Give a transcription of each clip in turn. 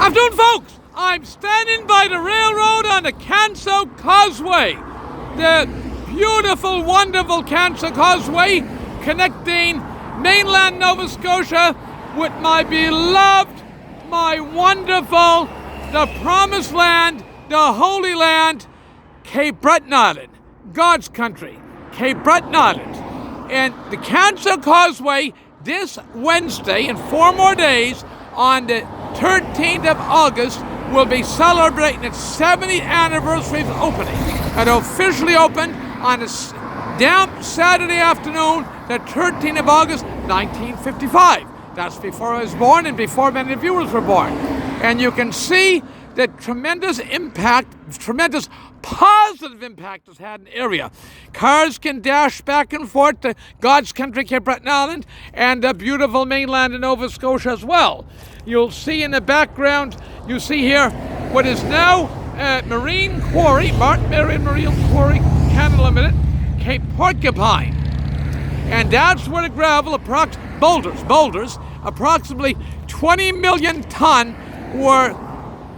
Afternoon, folks. I'm standing by the railroad on the CANSO Causeway. The beautiful, wonderful CANSO Causeway connecting mainland Nova Scotia with my beloved, my wonderful, the promised land, the Holy Land, Cape Breton Island, God's country, Cape Breton Island. And the CANSO Causeway this Wednesday, in 4 more days, on the 13th of August, will be celebrating its 70th anniversary of opening. It officially opened on a damp Saturday afternoon, the 13th of August, 1955. That's before I was born and before many viewers were born. And you can see the tremendous impact, tremendous positive impact it's had in the area. Cars can dash back and forth to God's country, Cape Breton Island, and the beautiful mainland in Nova Scotia as well. You'll see in the background, you see here what is now Marine Quarry, Martin Marion Marine Quarry, Canada Limited, Cape Porcupine. And that's where the gravel, boulders, approximately 20 million ton were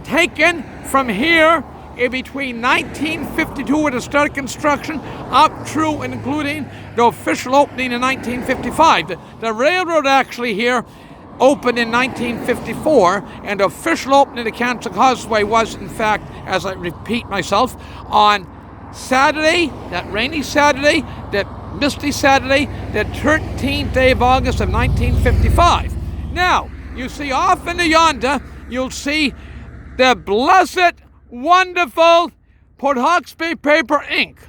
taken from here in between 1952 with the start of construction up through and including the official opening in 1955. The railroad actually here opened in 1954, and the official opening of the CANSO Causeway was, in fact, as I repeat myself, on Saturday, that rainy Saturday, that misty Saturday, the 13th day of August of 1955. Now, you see off in the yonder, you'll see the blessed, wonderful Port Hawkesbury paper ink.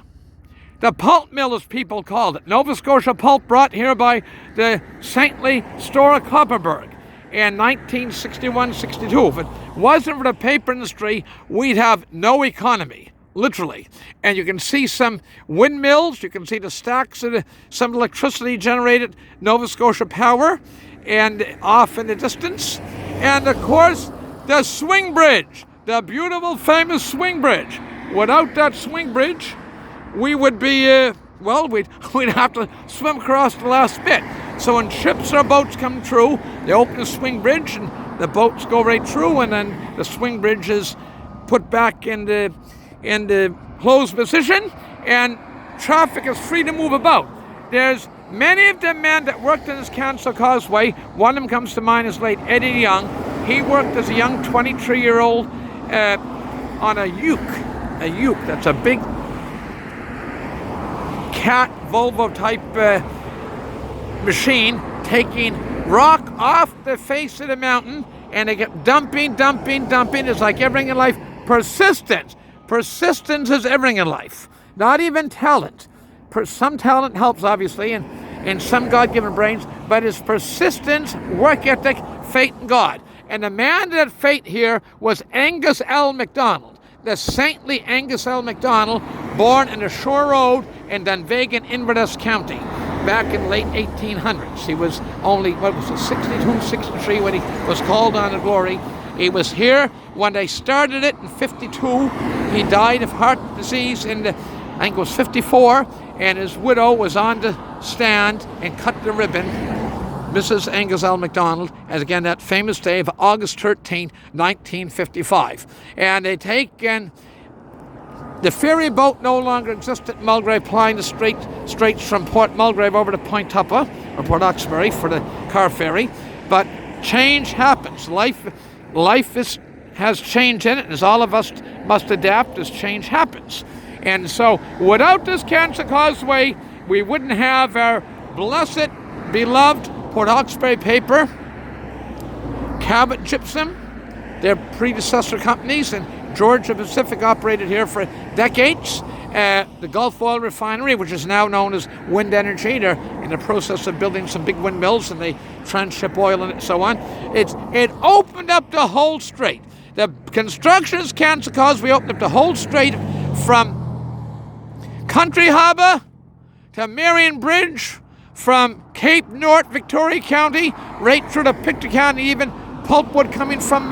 The pulp mill, as people called it. Nova Scotia pulp brought here by the saintly store of Copperberg in 1961-62. If it wasn't for the paper industry, we'd have no economy, literally. And you can see some windmills, you can see the stacks of some electricity generated Nova Scotia power, and off in the distance. And of course, the swing bridge, the beautiful, famous swing bridge. Without that swing bridge, we would be, we'd have to swim across the last bit. So when ships or boats come through, they open the swing bridge and the boats go right through, and then the swing bridge is put back in the closed position, and traffic is free to move about. There's many of the men that worked in this CANSO Causeway. One of them comes to mind is late Eddie Young. He worked as a young 23-year-old on a uke. A uke, that's a big cat Volvo type machine, taking rock off the face of the mountain, and they get dumping. It's like everything in life. Persistence is everything in life. Not even talent. Some talent helps, obviously, and some God-given brains, but it's persistence, work ethic, faith in God. And the man that had faith here was Angus L. MacDonald, the saintly Angus L. MacDonald, born in the Shore Road in Dunvegan, Inverness County, back in late 1800s. He was only, 62, 63 when he was called on to glory. He was here when they started it in 52. He died of heart disease in I think it was 54, and his widow was on the stand and cut the ribbon, Mrs. Angus L. MacDonald, as again that famous day of August 13, 1955. And they take, and the ferry boat no longer exists at Mulgrave, plying the straits from Port Mulgrave over to Point Tuppa, or Port Hawkesbury for the car ferry. But change happens. Life has change in it, and as all of us must adapt as change happens. And so without this CANSO Causeway, we wouldn't have our blessed, beloved Port Hawkesbury paper, Cabot Gypsum, their predecessor companies, and Georgia Pacific operated here for decades. The Gulf Oil Refinery, which is now known as Wind Energy, they're in the process of building some big windmills, and they transship oil and so on. It opened up the whole strait. The construction of CANSO Causeway opened up the whole strait from Country Harbour to Marion Bridge, from Cape North, Victoria County, right through to Pictou County, even pulpwood coming from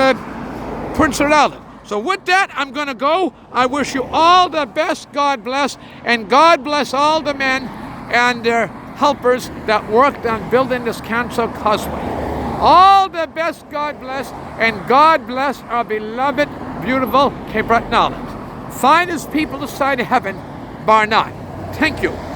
Prince Edward Island. So with that, I'm going to go. I wish you all the best, God bless, and God bless all the men and their helpers that worked on building this CANSO Causeway. All the best, God bless, and God bless our beloved, beautiful Cape Breton Island. Finest people this side of heaven, bar none. Thank you.